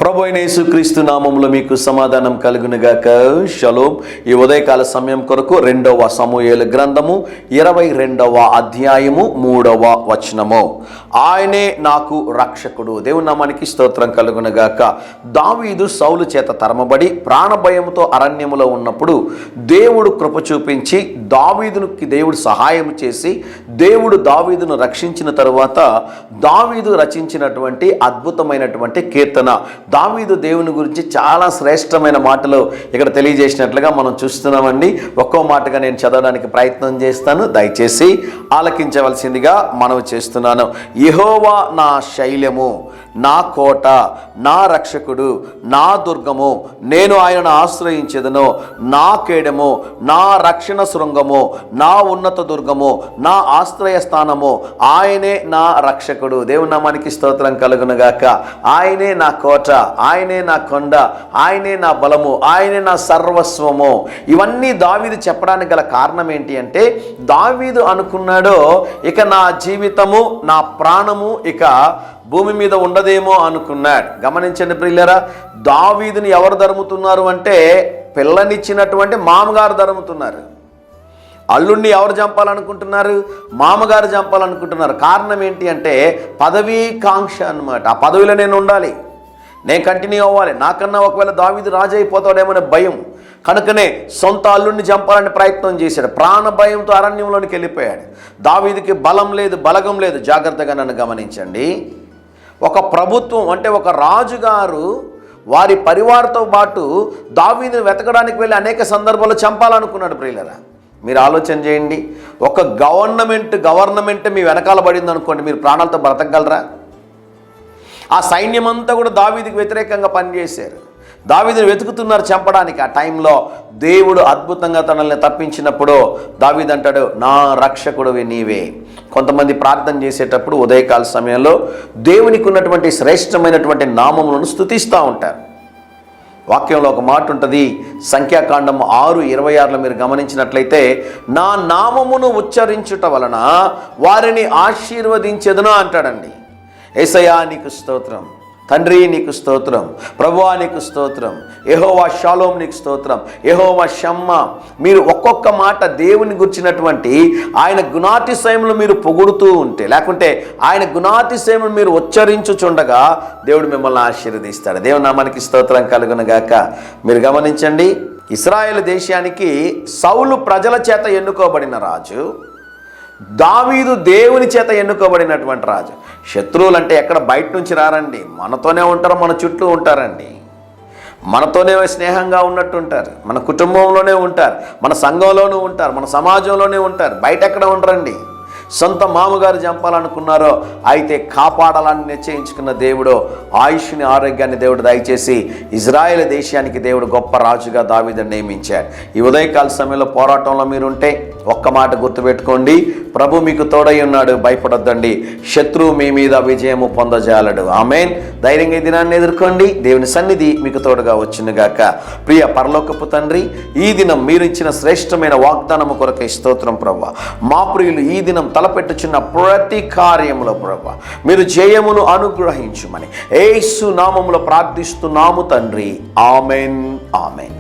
ప్రభు అయిన యేసుక్రీస్తు నామములో మీకు సమాధానం కలుగునుగాక. షలోమ్. ఈ ఉదయకాల సమయం కొరకు 2వ సమూయేలు గ్రంథము 22వ అధ్యాయము 3వ వచనము. ఆయనే నాకు రక్షకుడు. దేవుని నామానికి స్తోత్రం కలుగునుగాక. దావీదు సౌలు చేత తరమబడి ప్రాణభయంతో అరణ్యములో ఉన్నప్పుడు దేవుడు కృప చూపించి దావీదునికి దేవుడు సహాయం చేసి దేవుడు దావీదును రక్షించిన తరువాత దావీదు రచించినటువంటి అద్భుతమైనటువంటి కీర్తన. దావీదు దేవుని గురించి చాలా శ్రేష్టమైన మాటలు ఇక్కడ తెలియజేసినట్లుగా మనం చూస్తున్నామండి. ఒక్కో మాటగా నేను చదవడానికి ప్రయత్నం చేస్తాను, దయచేసి ఆలకించవలసిందిగా మనవి చేస్తున్నాను. యెహోవా నా శైలము, నా కోట, నా రక్షకుడు, నా దుర్గము, నేను ఆయనను ఆశ్రయించెదను. నా కేడము, నా రక్షణ శృంగము, నా ఉన్నత దుర్గము, నా ఆశ్రయ స్థానము, ఆయనే నా రక్షకుడు. దేవుని నామానికి స్తోత్రం కలుగునుగాక. ఆయనే నా కోట, ఆయనే నా కొండ, ఆయనే నా బలము, ఆయనే నా సర్వస్వము. ఇవన్నీ దావీదు చెప్పడానికి గల కారణం ఏంటి అంటే, దావీదు అనుకున్నాడో ఇక నా జీవితము, నా ప్రాణము ఇక భూమి మీద ఉండదేమో అనుకున్నాడు. గమనించండి ప్రియులారా, దావీదుని ఎవరు ధరుముతున్నారు అంటే పిల్లనిచ్చినటువంటి మామగారు ధరుముతున్నారు. అల్లుడిని ఎవరు చంపాలనుకుంటున్నారు? మామగారు చంపాలనుకుంటున్నారు. కారణం ఏంటి అంటే పదవీ కాంక్ష అన్నమాట. ఆ పదవిలో నేను ఉండాలి, నేను కంటిన్యూ అవ్వాలి, నాకన్నా ఒకవేళ దావీదు రాజు అయిపోతాడేమనే భయం. కనుకనే సొంత అల్లుడిని చంపాలని ప్రయత్నం చేశాడు. ప్రాణ భయంతో అరణ్యంలోనికి వెళ్ళిపోయాడు. దావీదుకి బలం లేదు, బలగం లేదు. జాగ్రత్తగా నన్ను గమనించండి. ఒక ప్రభుత్వం అంటే ఒక రాజుగారు వారి పరివారంతో పాటు దావీదుని వెతకడానికి వెళ్ళి అనేక సందర్భాల్లో చంపాలనుకున్నాడు. ప్రియులరా, మీరు ఆలోచన చేయండి. ఒక గవర్నమెంట్ మీ వెనకాల పడింది అనుకోండి, మీరు ప్రాణాలతో బ్రతకగలరా? ఆ సైన్యం అంతా కూడా దావీదుకి వ్యతిరేకంగా పనిచేశారు. దావీదుని వెతుకుతున్నారు చంపడానికి. ఆ టైంలో దేవుడు అద్భుతంగా తనల్ని తప్పించినప్పుడు దావీదు అంటాడు, నా రక్షకుడివి నీవే. కొంతమంది ప్రార్థన చేసేటప్పుడు ఉదయకాల సమయంలో దేవునికి ఉన్నటువంటి శ్రేష్టమైనటువంటి నామములను స్తుతిస్తూ ఉంటారు. వాక్యంలో ఒక మాట ఉంటుంది, సంఖ్యాకాండం 6:26 మీరు గమనించినట్లయితే, నా నామమును ఉచ్చరించుట వలన వారిని ఆశీర్వదించెదను అంటాడండి. యేసయ్యా నీకు స్తోత్రం, తండ్రి నీకు స్తోత్రం, ప్రభువా నీకు స్తోత్రం, యెహోవా షాలోమ్ నీకు స్తోత్రం, యెహోవా షమ్మా. మీరు ఒక్కొక్క మాట దేవుని గురించినటువంటి ఆయన గుణాతిశయములు మీరు పొగుడుతూ ఉంటే, లేకుంటే ఆయన గుణాతిశయములు మీరు ఉచ్చరించుచుండగా దేవుడు మిమ్మల్ని ఆశీర్వదిస్తాడు. దేవుని నామానికి స్తోత్రం కలుగునుగాక. మీరు గమనించండి, ఇశ్రాయేలు దేశానికి సౌలు ప్రజల చేత ఎన్నుకోబడిన రాజు, దావీదు దేవుని చేత ఎన్నుకోబడినటువంటి రాజు. శత్రువులు అంటే ఎక్కడ బయట నుంచి రారండి, మనతోనే ఉంటారు, మన చుట్టూ ఉంటారండి. మనతోనే స్నేహంగా ఉన్నట్టు ఉంటారు, మన కుటుంబంలోనే ఉంటారు, మన సంఘంలోనూ ఉంటారు, మన సమాజంలోనే ఉంటారు. బయట ఎక్కడ ఉండరండి. సొంత మామగారు చంపాలనుకున్నారో అయితే కాపాడాలని నిశ్చయించుకున్న దేవుడు ఆయుష్ని, ఆరోగ్యాన్ని దేవుడు దయచేసి ఇజ్రాయేల్ దేశానికి దేవుడు గొప్ప రాజుగా దావీదుని నియమించాడు. ఈ ఉదయకాల సమయంలో పోరాటంలో మీరుంటే ఒక్క మాట గుర్తుపెట్టుకోండి, ప్రభు మీకు తోడై ఉన్నాడు, భయపడొద్దండి. శత్రువు మీ మీద విజయము పొందజాలడు. ఆమేన్. ధైర్యంగా ఈ దినాన్ని ఎదుర్కోండి. దేవుని సన్నిధి మీకు తోడుగా వచ్చునుగాక. ప్రియ పరలోకపు తండ్రి, ఈ దినం మీరు ఇచ్చిన శ్రేష్టమైన వాగ్దానము కొరకై స్తోత్రం ప్రభువా. మా ప్రియులు ఈ దినం తలపెట్టుచున్న ప్రతి కార్యములో ప్రభువా మీరు జయమును అనుగ్రహించుమని యేసు నామములో ప్రార్థిస్తున్నాము తండ్రి. ఆమేన్, ఆమేన్.